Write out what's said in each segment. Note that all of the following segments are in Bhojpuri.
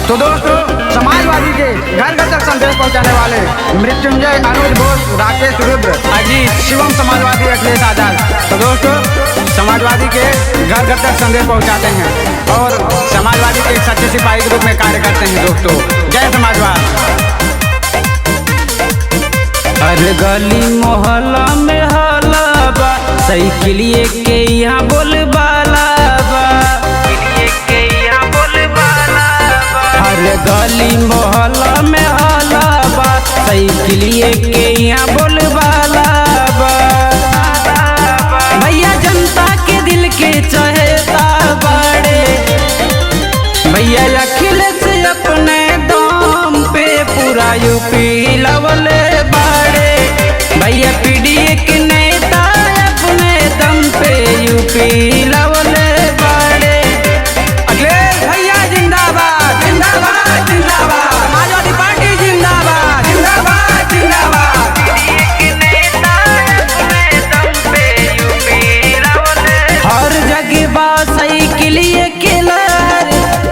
तो दोस्तों, समाजवादी के घर घर तक संदेश पहुंचाने वाले मृत्युंजय, अनुज बोस, राकेश रुद्र, अजीत, शिवम, समाजवादी अखिलेश आजाद। तो दोस्तों, समाजवादी के घर घर तक संदेश पहुंचाते हैं और समाजवादी के एक सच्चे सिपाही के रूप में कार्य करते हैं। दोस्तों, जय समाजवाद। हर गली मोहल्ला में हलाबा, साइकिलिए के यहाँ बोलबाला बा, हर गली मोहल्ला में हलाबा, साइकिलिए के यहाँ बोलबाला बा। भैया जनता के दिल के चहेता बड़े, भैया अखिलेश अपने दम पे पूरा यूपी लवले बाड़े, भैया पीडीए के नेता अपने दम पे यूपी लवले बाड़े। अखिलेश भैया जिंदाबाद, जिंदाबाद, जिंदाबाद। समाजवादी पार्टी जिंदाबाद, जिंदाबाद, जिंदाबाद। पीडीए के नेता अपने दम पे यूपी लवले, हर जगह बा साइकिलिए के लहर,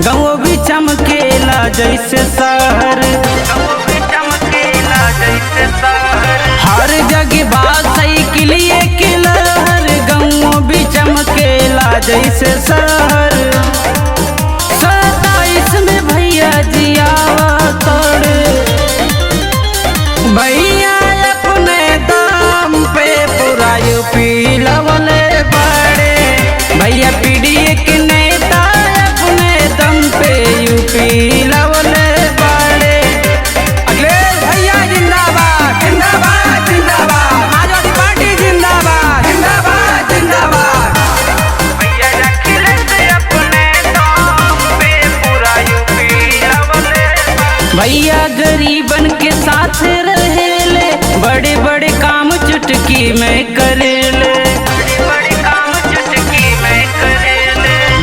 गाँव भी चमकेला जैसे शहर, हर जगह बात साइकिलिए के लहर, गाँव भी चमकेला जैसे शहर। 27 में भैया जियावा तोड़, भैया अपने दम पे पूरा यूपी लवले बड़े, भैया पीडीए के नेता अपने दम पे यूपी लवले बड़े। अखिलेश भैया जिंदाबाद, जिंदाबाद, जिंदाबाद। समाजवादी पार्टी जिंदाबाद, जिंदाबाद, जिंदाबाद। भैया अखिलेश अपने दम पे पूरा यूपी लवले, भैया गरीबन के साथ रहेले, बड़े बड़े काम चुटकी में करेले,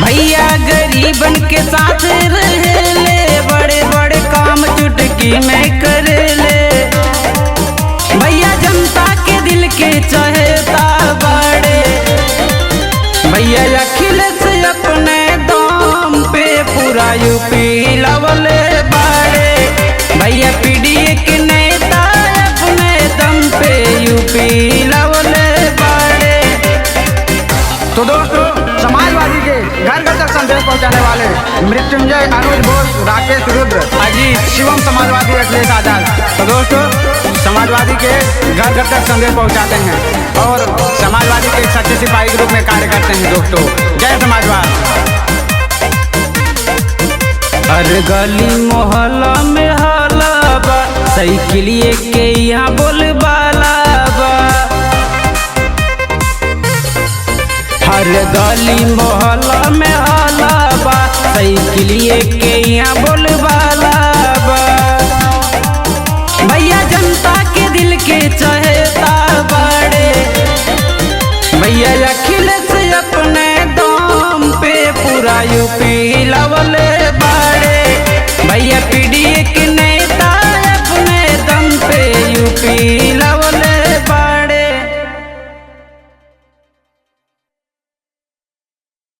भैया गरीबन के साथ रहेले, बड़े बड़े काम चुटकी में करेले। भैया जनता के दिल के चहेता बड़े, भैया अखिलेश अपने दम पे पूरा यूपी लवले बड़े, भैया पीडीए के नेता अपने दम पे यूपी लवले बड़े। तो दोस्तों, समाजवादी के घर घर तक संदेश पहुंचाने वाले मृत्युंजय, अनुज बोस, राकेश रुद्र, अजीत, शिवम, समाजवादी अखिलेश आजाद। तो दोस्तों, समाजवादी के घर घर तक संदेश पहुंचाते हैं और समाजवादी के एक सच्चे सिपाही के रूप में कार्य करते हैं। दोस्तों, जय समाजवाद। हर गली मोहल्ला में हलाबा, साइकिलिए के यहाँ बोलबाला बा, हर गली मोहल्ला में हलाबा, साइकिलिए के यहाँ बोलबाला बा। भैया जनता के दिल के